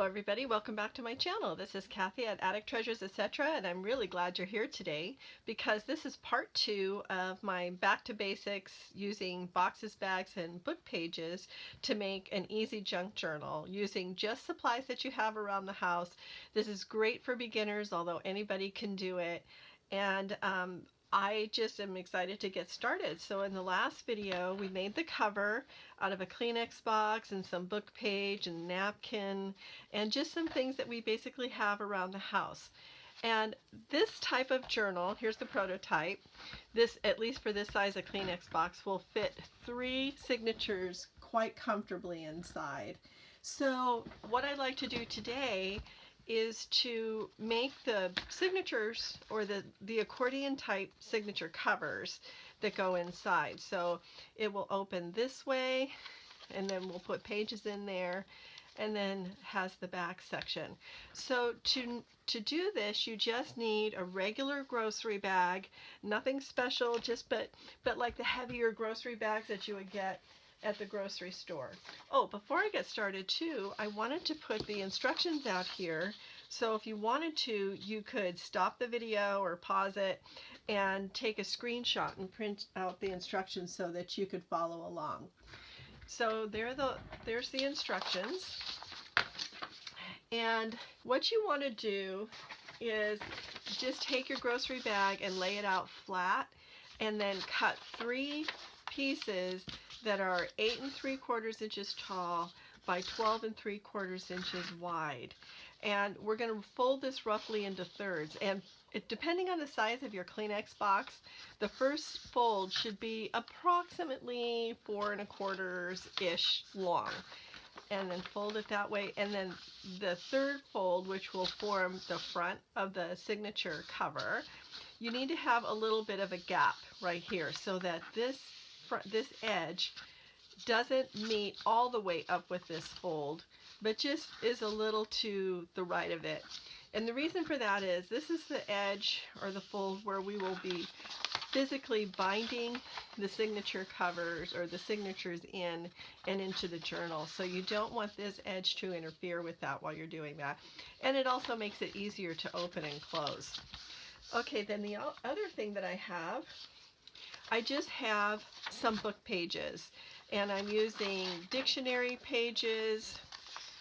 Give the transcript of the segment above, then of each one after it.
Hello everybody, welcome back to my channel. This is Kathy at Attic Treasures, etc. and I'm really glad you're here today because this is part 2 of my back to basics using boxes, bags, and book pages to make an easy junk journal using just supplies that you have around the house. This is great for beginners, although anybody can do it. And I just am excited to get started. So in the last video, we made the cover out of a Kleenex box and some book page and napkin and just some things that we basically have around the house. And this type of journal, here's the prototype, this, at least for this size of Kleenex box, will fit 3 signatures quite comfortably inside. So what I'd like to do today is to make the signatures or the accordion type signature covers that go inside. So it will open this way and then we'll put pages in there and then has the back section. So to do this, you just need a regular grocery bag, nothing special, just but like the heavier grocery bags that you would get at the grocery store. Oh, before I get started too, I wanted to put the instructions out here. So if you wanted to, you could stop the video or pause it and take a screenshot and print out the instructions so that you could follow along. So there's the instructions. And what you want to do is just take your grocery bag and lay it out flat and then cut 3 pieces that are 8 3/4 inches tall by 12 3/4 inches wide. And we're going to fold this roughly into thirds. And depending on the size of your Kleenex box, the first fold should be approximately 4 1/4-ish long. And then fold it that way. And then the third fold, which will form the front of the signature cover, you need to have a little bit of a gap right here so that this edge doesn't meet all the way up with this fold, but just is a little to the right of it. And the reason for that is this is the edge or the fold where we will be physically binding the signature covers or the signatures in and into the journal. So you don't want this edge to interfere with that while you're doing that. And it also makes it easier to open and close. Okay, then the other thing that I just have some book pages, and I'm using dictionary pages,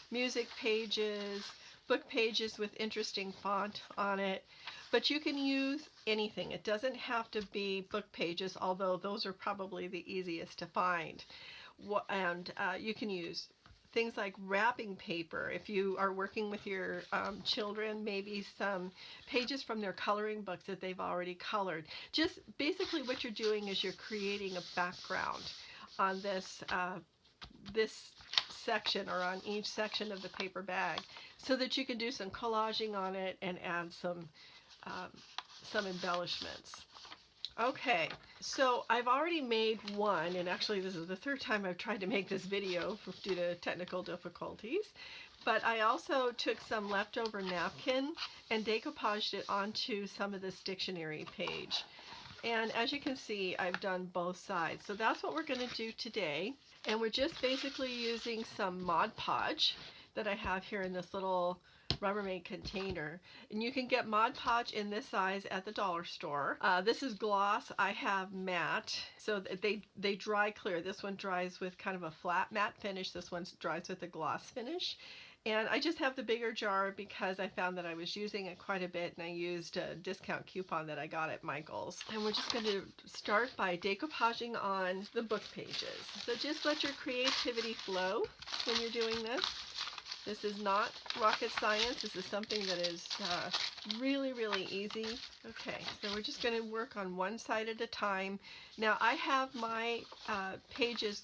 music pages, book pages with interesting font on it, but you can use anything. It doesn't have to be book pages, although those are probably the easiest to find. And you can use things like wrapping paper. If you are working with your children, maybe some pages from their coloring books that they've already colored. Just basically what you're doing is you're creating a background on this section or on each section of the paper bag so that you can do some collaging on it and add some embellishments. Okay, so I've already made one, and actually this is the 3rd time I've tried to make this video due to technical difficulties, but I also took some leftover napkin and decoupaged it onto some of this dictionary page. And as you can see, I've done both sides. So that's what we're going to do today. And we're just basically using some Mod Podge that I have here in this little Rubbermaid container, and you can get Mod Podge in this size at the dollar store. This is gloss. I have matte, so they dry clear. This one dries with kind of a flat matte finish. This one dries with a gloss finish. And I just have the bigger jar because I found that I was using it quite a bit, and I used a discount coupon that I got at Michael's. And we're just going to start by decoupaging on the book pages. So just let your creativity flow when you're doing this. This is not rocket science. This is something that is really, really easy. Okay, so we're just going to work on one side at a time. Now I have my pages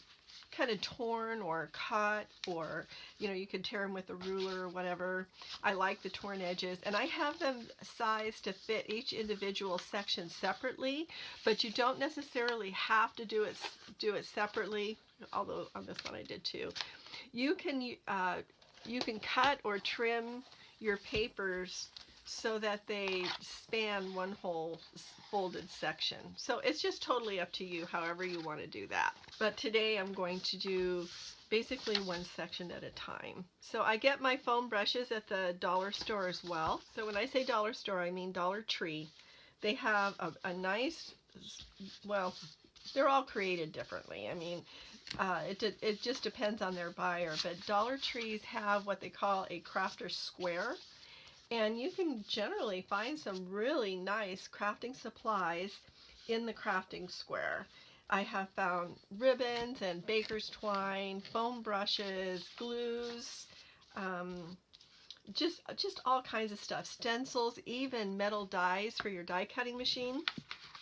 kind of torn or cut, or you can tear them with a ruler or whatever. I like the torn edges, and I have them sized to fit each individual section separately, but you don't necessarily have to do it separately, although on this one I did too. You can cut or trim your papers so that they span one whole folded section. So it's just totally up to you however you want to do that. But today I'm going to do basically one section at a time. So I get my foam brushes at the dollar store as well. So when I say dollar store, I mean Dollar Tree. They have a nice, well, they're all created differently. I mean, it just depends on their buyer, but Dollar Trees have what they call a crafter square, and you can generally find some really nice crafting supplies in the crafting square. I have found ribbons and baker's twine, foam brushes, glues, just all kinds of stuff. Stencils, even metal dies for your die cutting machine,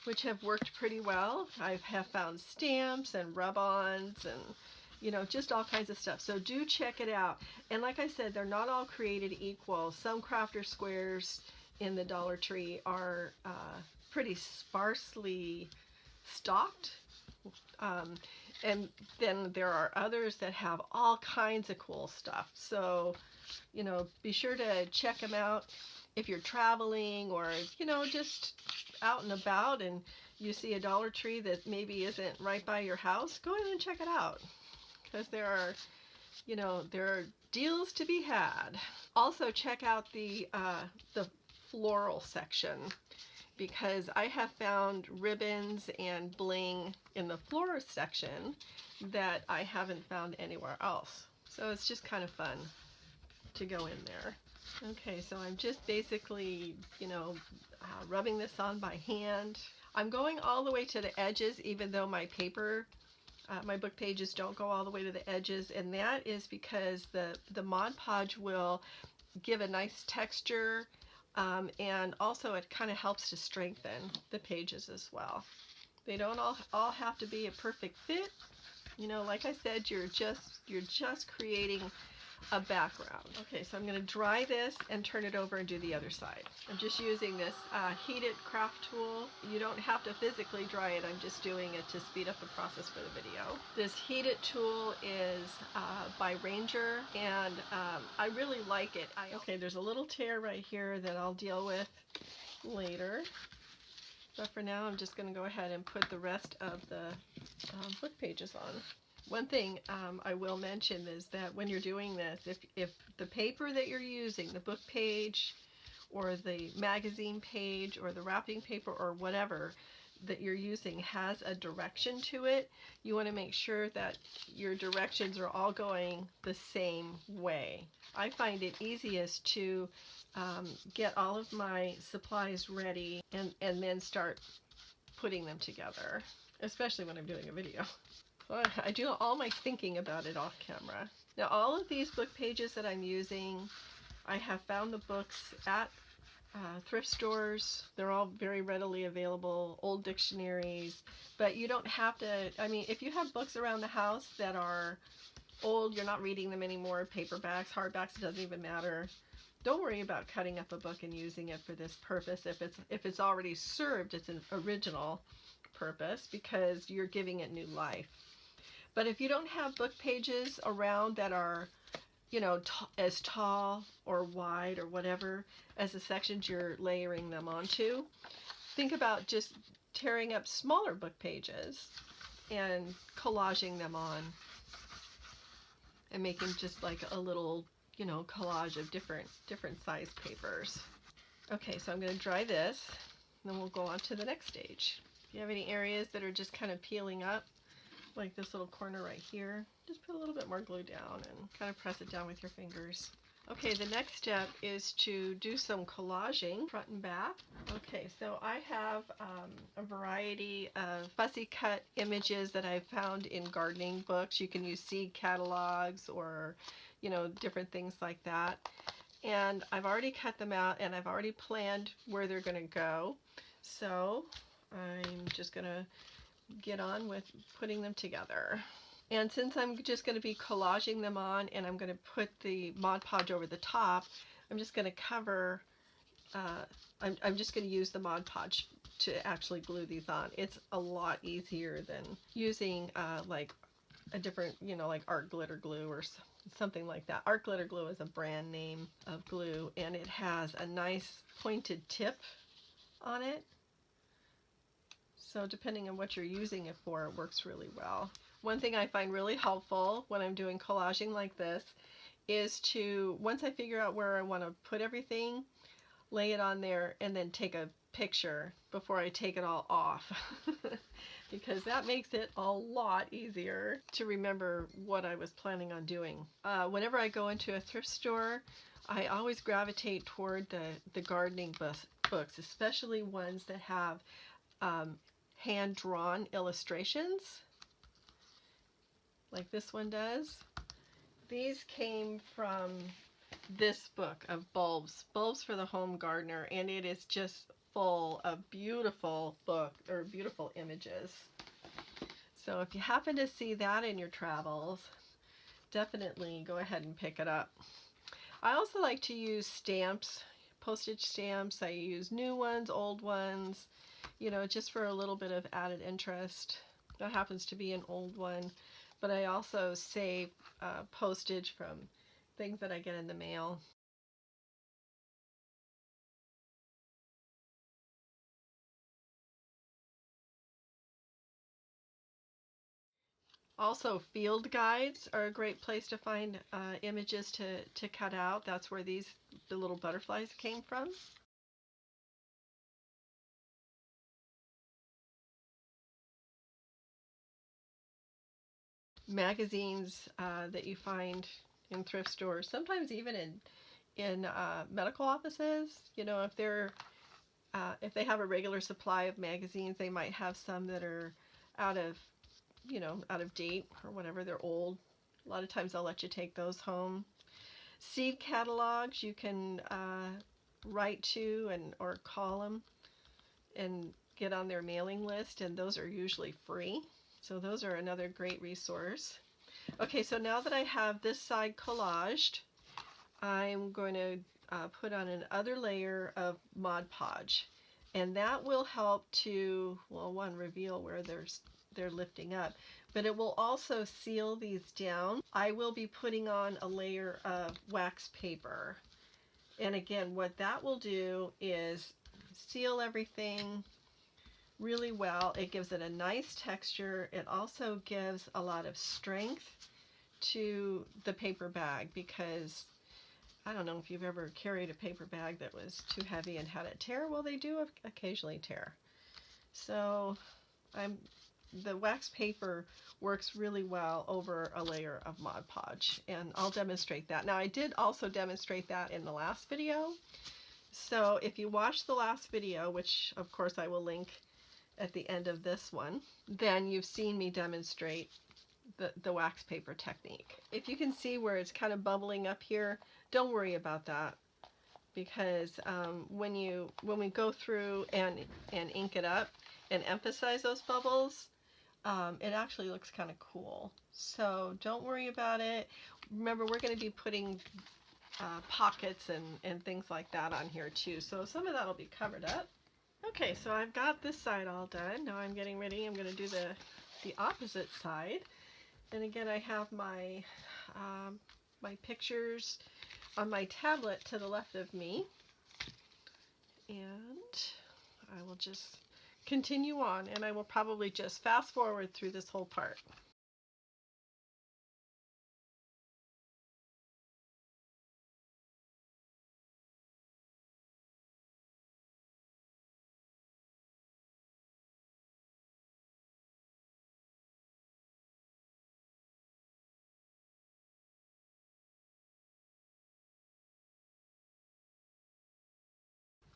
which have worked pretty well. I have found stamps and rub-ons and, you know, just all kinds of stuff. So do check it out. And like I said, they're not all created equal. Some crafter squares in the Dollar Tree are pretty sparsely stocked. And then there are others that have all kinds of cool stuff. So, you know, be sure to check them out if you're traveling or, you know, just out and about and you see a Dollar Tree that maybe isn't right by your house. Go in and check it out, because there are, you know, there are deals to be had. Also check out the floral section, because I have found ribbons and bling in the florist section that I haven't found anywhere else. So it's just kind of fun to go in there. Okay, so I'm just basically, you know, rubbing this on by hand. I'm going all the way to the edges, even though my paper, my book pages don't go all the way to the edges, and that is because the Mod Podge will give a nice texture. And also it kind of helps to strengthen the pages as well. They don't all have to be a perfect fit. You know, like I said, you're just creating a background. Okay, so I'm going to dry this and turn it over and do the other side. I'm just using this heated craft tool. You don't have to physically dry it. I'm just doing it to speed up the process for the video. This heated tool is by Ranger, and I really like it. Okay, there's a little tear right here that I'll deal with later. But for now, I'm just going to go ahead and put the rest of the book pages on. One thing I will mention is that when you're doing this, if the paper that you're using, the book page or the magazine page or the wrapping paper or whatever that you're using has a direction to it, you want to make sure that your directions are all going the same way. I find it easiest to get all of my supplies ready and then start putting them together, especially when I'm doing a video. I do all my thinking about it off camera. Now all of these book pages that I'm using, I have found the books at thrift stores. They're all very readily available, old dictionaries, but you don't have to, I mean, if you have books around the house that are old, you're not reading them anymore, paperbacks, hardbacks, it doesn't even matter. Don't worry about cutting up a book and using it for this purpose if it's already served its original purpose, because you're giving it new life. But if you don't have book pages around that are, you know, as tall or wide or whatever as the sections you're layering them onto, think about just tearing up smaller book pages and collaging them on and making just like a little, you know, collage of different size papers. Okay, so I'm going to dry this, and then we'll go on to the next stage. If you have any areas that are just kind of peeling up, like this little corner right here, just put a little bit more glue down and kind of press it down with your fingers. Okay, the next step is to do some collaging, front and back. Okay, so I have a variety of fussy cut images that I've found in gardening books. You can use seed catalogs or, you know, different things like that. And I've already cut them out and I've already planned where they're going to go. So I'm just going to get on with putting them together. And since I'm just going to be collaging them on and I'm going to put the Mod Podge over the top, I'm just going to cover, I'm just going to use the Mod Podge to actually glue these on. It's a lot easier than using like a different, you know, like art glitter glue or something like that. Art glitter glue is a brand name of glue, and it has a nice pointed tip on it. So depending on what you're using it for, it works really well. One thing I find really helpful when I'm doing collaging like this is to, once I figure out where I want to put everything, lay it on there and then take a picture before I take it all off. Because that makes it a lot easier to remember what I was planning on doing. Whenever I go into a thrift store, I always gravitate toward the gardening books, especially ones that have hand-drawn illustrations, like this one does. These came from this book of bulbs for the home gardener, and it is just full of beautiful beautiful images. So if you happen to see that in your travels, definitely go ahead and pick it up. I also like to use stamps, postage stamps. I use new ones, old ones, you know, just for a little bit of added interest. That happens to be an old one, but I also save postage from things that I get in the mail. Also, field guides are a great place to find images to cut out. That's where the little butterflies came from. Magazines that you find in thrift stores, sometimes even in medical offices. You know, if they have a regular supply of magazines, they might have some that are out of date or whatever. They're old. A lot of times they'll let you take those home. Seed catalogs you can write to or call them and get on their mailing list, and those are usually free. So those are another great resource. Okay, so now that I have this side collaged, I'm going to put on another layer of Mod Podge, and that will help to, well, one, reveal where they're lifting up, but it will also seal these down. I will be putting on a layer of wax paper, and again, what that will do is seal everything really well. It gives it a nice texture. It also gives a lot of strength to the paper bag, because I don't know if you've ever carried a paper bag that was too heavy and had it tear. Well, they do occasionally tear. So the wax paper works really well over a layer of Mod Podge, and I'll demonstrate that. Now, I did also demonstrate that in the last video. So if you watch the last video, which of course I will link at the end of this one, then you've seen me demonstrate the wax paper technique. If you can see where it's kind of bubbling up here, don't worry about that, because when we go through and ink it up and emphasize those bubbles, it actually looks kind of cool. So don't worry about it. Remember, we're going to be putting pockets and things like that on here too, so some of that will be covered up. Okay, so I've got this side all done. Now I'm getting ready. I'm going to do the opposite side. And again, I have my my pictures on my tablet to the left of me, and I will just continue on, and I will probably just fast forward through this whole part.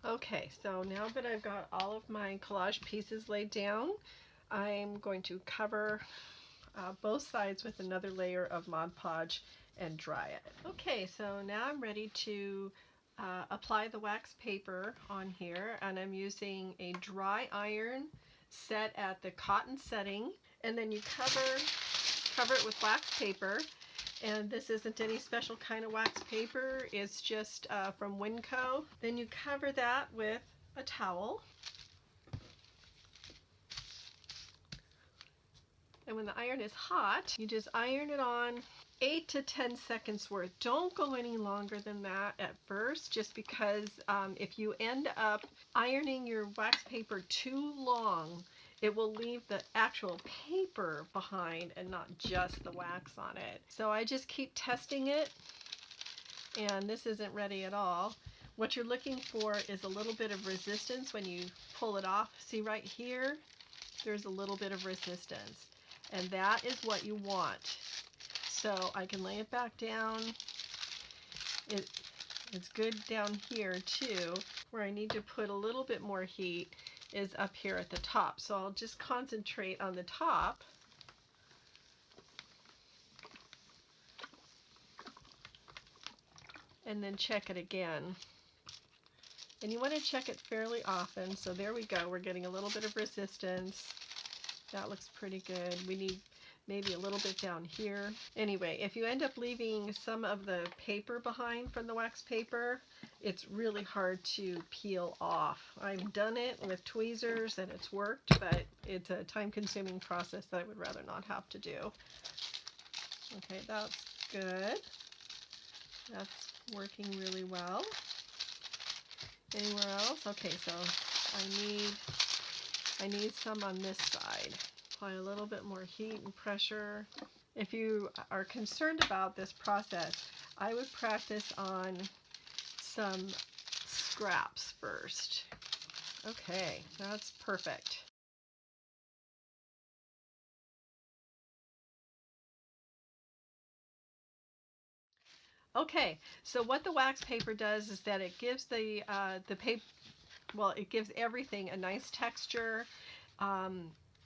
Okay, so now that I've got all of my collage pieces laid down, I'm going to cover both sides with another layer of Mod Podge and dry it. Okay, so now I'm ready to apply the wax paper on here, and I'm using a dry iron set at the cotton setting, and then you cover it with wax paper. And this isn't any special kind of wax paper, it's just from Winco. Then you cover that with a towel. And when the iron is hot, you just iron it on 8 to 10 seconds worth. Don't go any longer than that at first, just because if you end up ironing your wax paper too long, it will leave the actual paper behind and not just the wax on it. So I just keep testing it, and this isn't ready at all. What you're looking for is a little bit of resistance when you pull it off. See right here, there's a little bit of resistance, and that is what you want. So I can lay it back down. It's good down here too. Where I need to put a little bit more heat is up here at the top. So I'll just concentrate on the top. And then check it again. And you want to check it fairly often. So there we go. We're getting a little bit of resistance. That looks pretty good. We need maybe a little bit down here. Anyway, if you end up leaving some of the paper behind from the wax paper, it's really hard to peel off. I've done it with tweezers and it's worked, but it's a time-consuming process that I would rather not have to do. Okay, that's good. That's working really well. Anywhere else? Okay, so I need some on this side. Apply a little bit more heat and pressure. If you are concerned about this process, I would practice on some scraps first. Okay, that's perfect. Okay, so what the wax paper does is that it gives the paper, well, it gives everything a nice texture.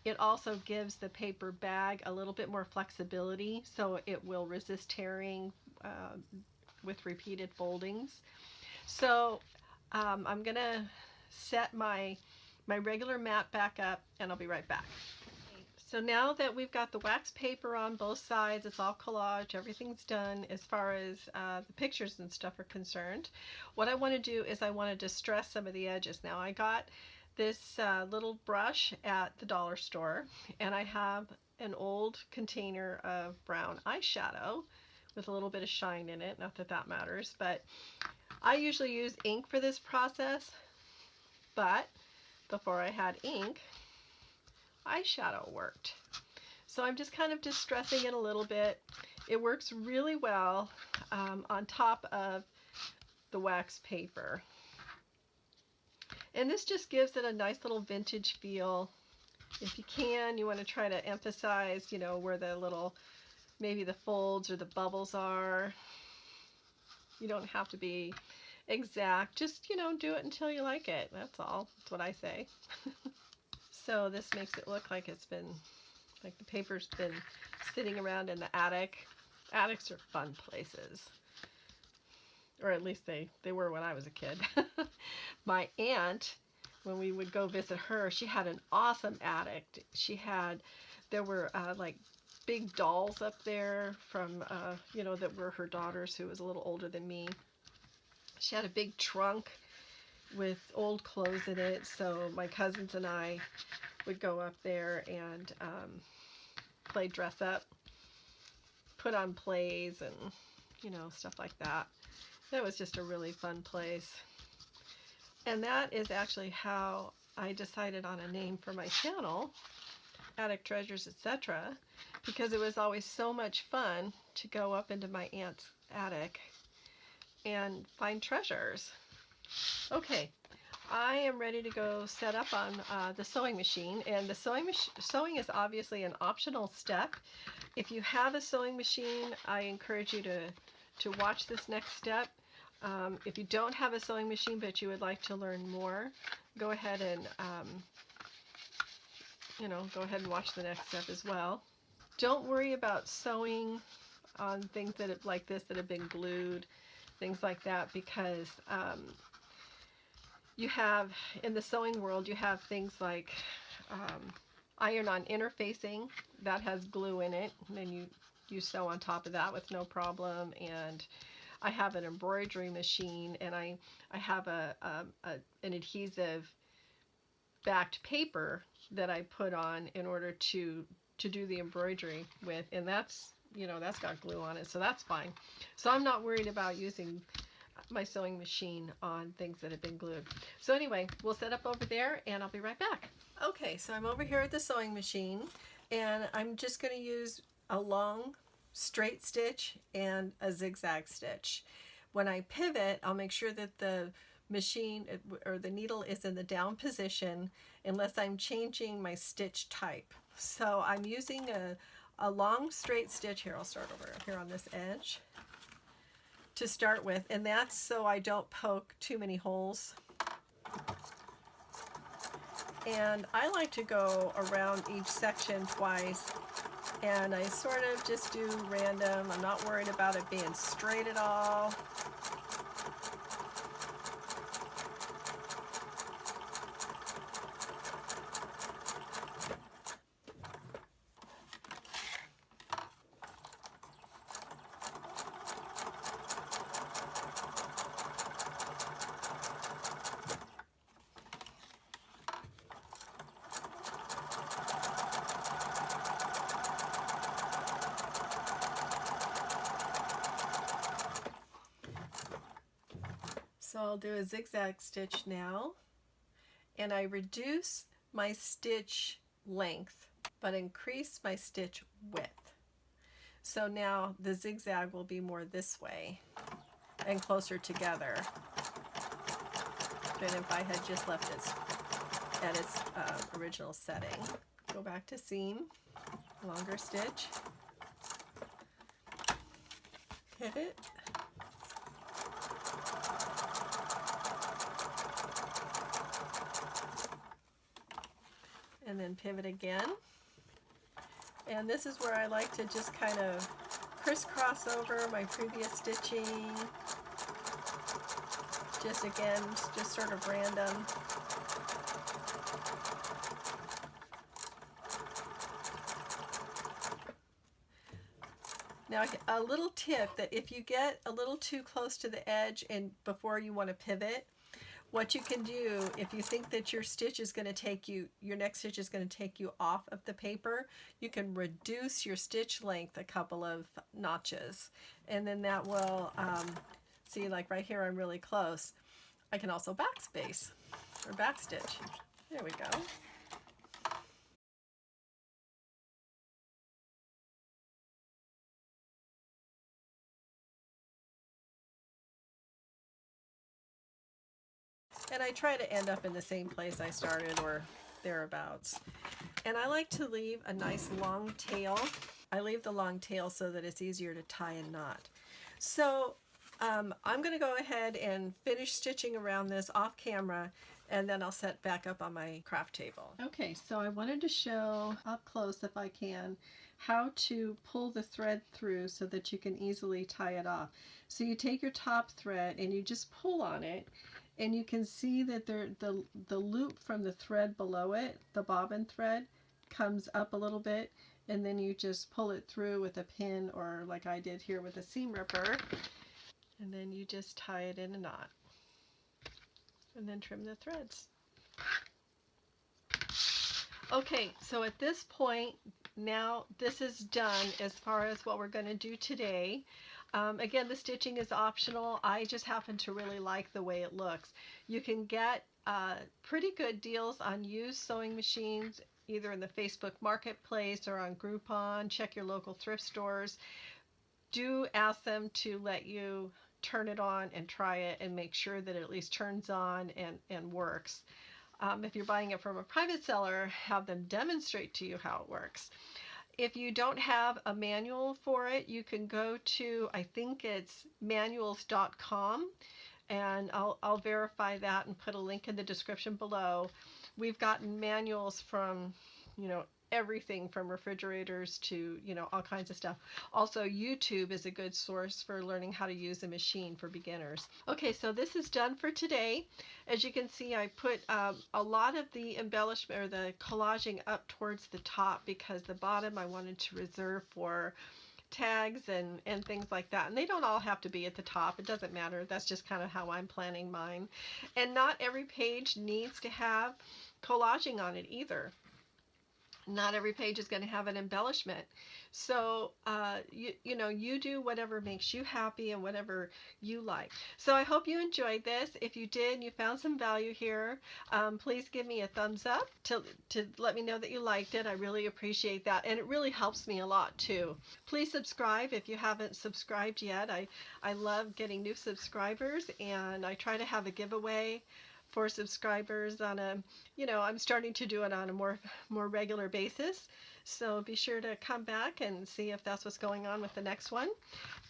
It also gives the paper bag a little bit more flexibility, so it will resist tearing with repeated foldings. So I'm gonna set my regular mat back up, and I'll be right back. So now that we've got the wax paper on both sides, it's all collage, everything's done as far as the pictures and stuff are concerned. What I want to do is I want to distress some of the edges. Now I got this little brush at the dollar store, and I have an old container of brown eyeshadow with a little bit of shine in it. Not that that matters, but I usually use ink for this process, but before I had ink, eyeshadow worked. So I'm just kind of distressing it a little bit. It works really well on top of the wax paper. And this just gives it a nice little vintage feel. If you can, you want to try to emphasize, you know, where the little, maybe the folds or the bubbles are. You don't have to be exact. Just, you know, do it until you like it. That's all. That's what I say. So this makes it look like it's been, like the paper's been sitting around in the attic. Attics are fun places. Or at least they were when I was a kid. My aunt, when we would go visit her, she had an awesome attic. There were like big dolls up there from, you know, that were her daughters, who was a little older than me. She had a big trunk with old clothes in it, so my cousins and I would go up there and play dress up, put on plays, and, you know, stuff like that. That was just a really fun place. And that is actually how I decided on a name for my channel, Attic Treasures, etc., because it was always so much fun to go up into my aunt's attic and find treasures. Okay, I am ready to go set up on the sewing machine, and the sewing is obviously an optional step. If you have a sewing machine, I encourage you to watch this next step. If you don't have a sewing machine but you would like to learn more, go ahead and you know, go ahead and watch the next step as well. Don't worry about sewing on things that have, like this, that have been glued, things like that, because you have, in the sewing world, you have things like iron-on interfacing that has glue in it, and then you sew on top of that with no problem. And I have an embroidery machine, and I have an adhesive backed paper that I put on in order to do the embroidery with, and that's, you know, that's got glue on it, so that's fine. So I'm not worried about using my sewing machine on things that have been glued. So anyway, we'll set up over there and I'll be right back. Okay, so I'm over here at the sewing machine and I'm just going to use a long straight stitch and a zigzag stitch. When I pivot, I'll make sure that the machine or the needle is in the down position unless I'm changing my stitch type. So I'm using a long straight stitch here. I'll start over here on this edge to start with, and that's so I don't poke too many holes. And I like to go around each section twice, and I sort of just do random. I'm not worried about it being straight at all. So I'll do a zigzag stitch now, and I reduce my stitch length but increase my stitch width. So now the zigzag will be more this way and closer together than if I had just left it at its original setting. Go back to seam, longer stitch, pivot, and then pivot again. And this is where I like to just kind of crisscross over my previous stitching. Just again, just sort of random. Now a little tip that if you get a little too close to the edge and before you want to pivot, what you can do, if you think that your stitch is going to take you, your next stitch is going to take you off of the paper, you can reduce your stitch length a couple of notches. And then that will, see, like right here I'm really close. I can also backspace or backstitch. There we go. And I try to end up in the same place I started or thereabouts. And I like to leave a nice long tail. I leave the long tail so that it's easier to tie a knot. So I'm going to go ahead and finish stitching around this off camera, and then I'll set back up on my craft table. Okay, so I wanted to show up close, if I can, how to pull the thread through so that you can easily tie it off. So you take your top thread and you just pull on it, and you can see that the loop from the thread below it, the bobbin thread, comes up a little bit, and then you just pull it through with a pin, or like I did here with a seam ripper, and then you just tie it in a knot and then trim the threads. Okay, so at this point now this is done as far as what we're going to do today. Again, the stitching is optional. I just happen to really like the way it looks. You can get pretty good deals on used sewing machines either in the Facebook Marketplace or on Groupon. Check your local thrift stores. Do ask them to let you turn it on and try it and make sure that it at least turns on and works. If you're buying it from a private seller, have them demonstrate to you how it works. If you don't have a manual for it, you can go to, I think it's manuals.com, and I'll verify that and put a link in the description below. We've gotten manuals from, everything from refrigerators to, all kinds of stuff. Also, YouTube is a good source for learning how to use a machine for beginners. Okay, so this is done for today. As you can see, I put a lot of the embellishment or the collaging up towards the top because the bottom I wanted to reserve for tags and things like that. And they don't all have to be at the top. It doesn't matter. That's just kind of how I'm planning mine. And not every page needs to have collaging on it either. Not every page is going to have an embellishment. So you do whatever makes you happy and whatever you like. So I hope you enjoyed this. If you did and you found some value here, please give me a thumbs up to let me know that you liked it. I really appreciate that, and it really helps me a lot too. Please subscribe if you haven't subscribed yet. I love getting new subscribers, and I try to have a giveaway for subscribers on a, I'm starting to do it on a more regular basis. So be sure to come back and see if that's what's going on with the next one.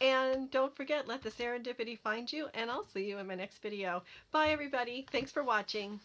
And don't forget, let the serendipity find you, and I'll see you in my next video. Bye everybody. Thanks for watching.